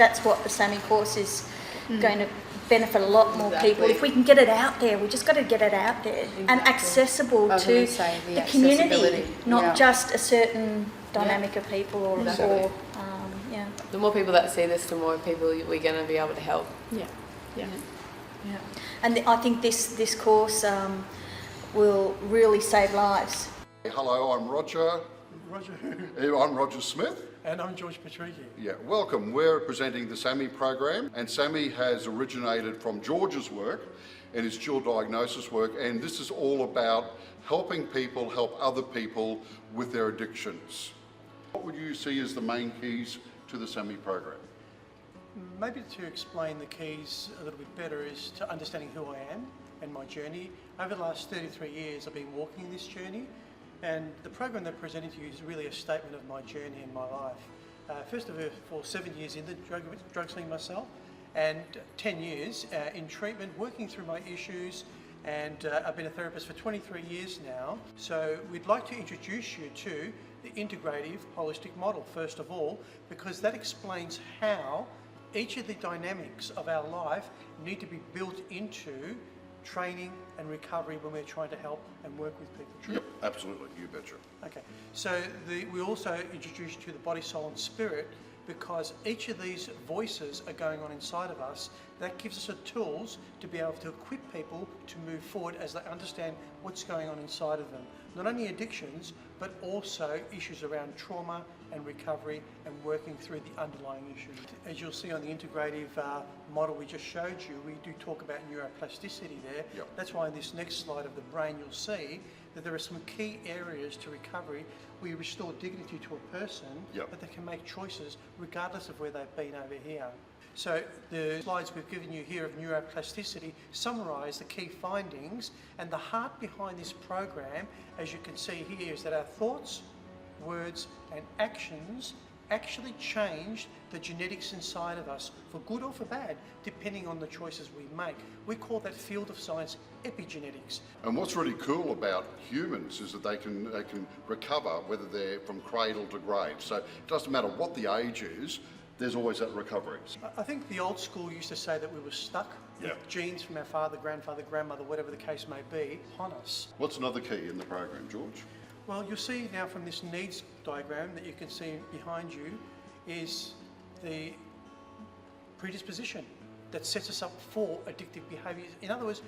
that's what the Sammy course is going to benefit a lot more people. If we can get it out there, we just got to get it out there and accessible to the community, not just a certain dynamic of people or The more people that see this, the more people we're going to be able to help. And I think this course will really save lives. Hello, I'm Roger. I'm Roger Smith. And I'm George Patriki. Yeah, welcome. We're presenting the SAMHI program, and SAMHI has originated from George's work and his dual diagnosis work, and this is all about helping people help other people with their addictions. What would you see as the main keys to the SAMHI program? Maybe to explain the keys a little bit better is to understanding who I am and my journey. Over the last 33 years I've been walking this journey, and the program that I'm presenting to you is really a statement of my journey in my life. First of all, for 7 years in the drug scene myself, and 10 years in treatment, working through my issues, and I've been a therapist for 23 years now. So we'd like to introduce you to the integrative holistic model first of all, because that explains how each of the dynamics of our life need to be built into training and recovery when we're trying to help and work with people. True? Yep, absolutely, you betcha. Okay, so we also introduce you to the body, soul and spirit, because each of these voices are going on inside of us. That gives us the tools to be able to equip people to move forward as they understand what's going on inside of them. Not only addictions, but also issues around trauma and recovery and working through the underlying issues. As you'll see on the integrative model we just showed you, we do talk about neuroplasticity there. Yep. That's why in this next slide of the brain you'll see that there are some key areas to recovery where you restore dignity to a person, but they can make choices regardless of where they've been over here. So the slides we've given you here of neuroplasticity summarise the key findings, and the heart behind this program, as you can see here, is that our thoughts, words and actions actually change the genetics inside of us, for good or for bad, depending on the choices we make. We call that field of science epigenetics. And what's really cool about humans is that they can recover whether they're from cradle to grave. So it doesn't matter what the age is, there's always that recovery. I think the old school used to say that we were stuck with genes from our father, grandfather, grandmother, whatever the case may be, upon us. What's another key in the program, George? Well, you'll see now from this needs diagram that you can see behind you is the predisposition that sets us up for addictive behaviours. In other words,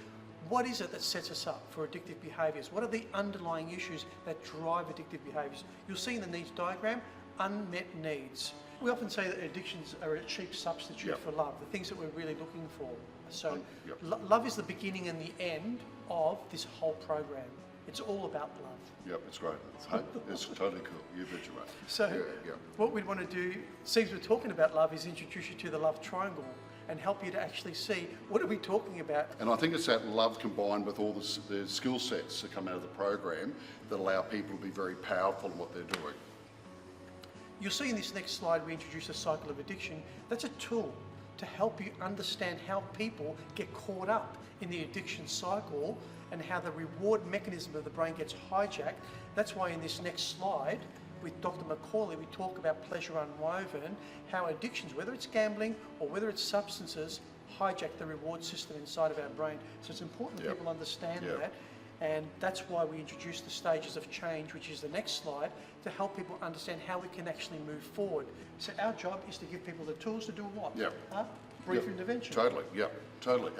what is it that sets us up for addictive behaviours? What are the underlying issues that drive addictive behaviours? You'll see in the needs diagram, unmet needs. We often say that addictions are a cheap substitute for love, the things that we're really looking for. So love is the beginning and the end of this whole program. It's all about love. Yep, it's great. It's totally cool. You bet you're right. So what we'd want to do, seems we're talking about love, is introduce you to the love triangle and help you to actually see what are we talking about. And I think it's that love combined with all the skill sets that come out of the program that allow people to be very powerful in what they're doing. You'll see in this next slide we introduce a cycle of addiction. That's a tool to help you understand how people get caught up in the addiction cycle and how the reward mechanism of the brain gets hijacked. That's why in this next slide with Dr. McCauley we talk about pleasure unwoven, how addictions, whether it's gambling or whether it's substances, hijack the reward system inside of our brain. So it's important that people understand that. And that's why we introduce the stages of change, which is the next slide, to help people understand how we can actually move forward. So our job is to give people the tools to do what? Brief intervention. Totally, totally.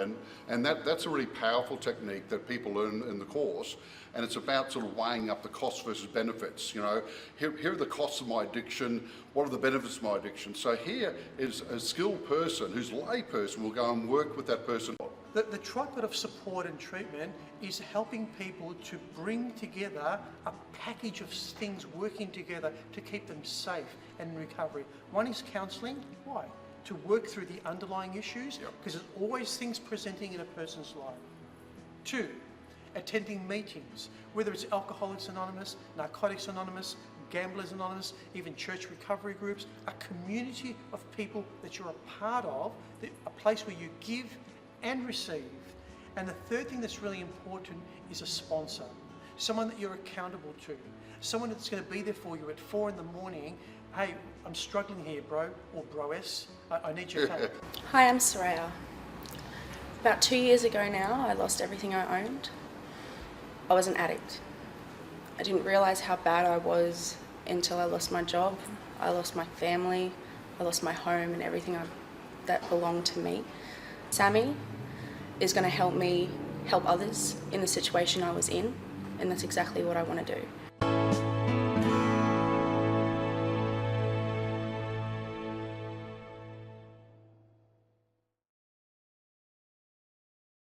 And that's a really powerful technique that people learn in the course, and it's about sort of weighing up the costs versus benefits. You know, here are the costs of my addiction, what are the benefits of my addiction? So here is a skilled person who's a lay person will go and work with that person. The tripod of support and treatment is helping people to bring together a package of things working together to keep them safe and in recovery. One is counselling. Why? To work through the underlying issues, because there's always things presenting in a person's life. 2, attending meetings, whether it's Alcoholics Anonymous, Narcotics Anonymous, Gamblers Anonymous, even church recovery groups, a community of people that you're a part of, a place where you give and receive. And the third thing that's really important is a sponsor, someone that you're accountable to, someone that's going to be there for you at 4 in the morning hey, I'm struggling here, bro, or broess, I need your help. Hi, I'm Soraya. About 2 years ago now, I lost everything I owned. I was an addict. I didn't realise how bad I was until I lost my job, I lost my family, I lost my home and everything that belonged to me. Sammy is going to help me help others in the situation I was in, and that's exactly what I want to do.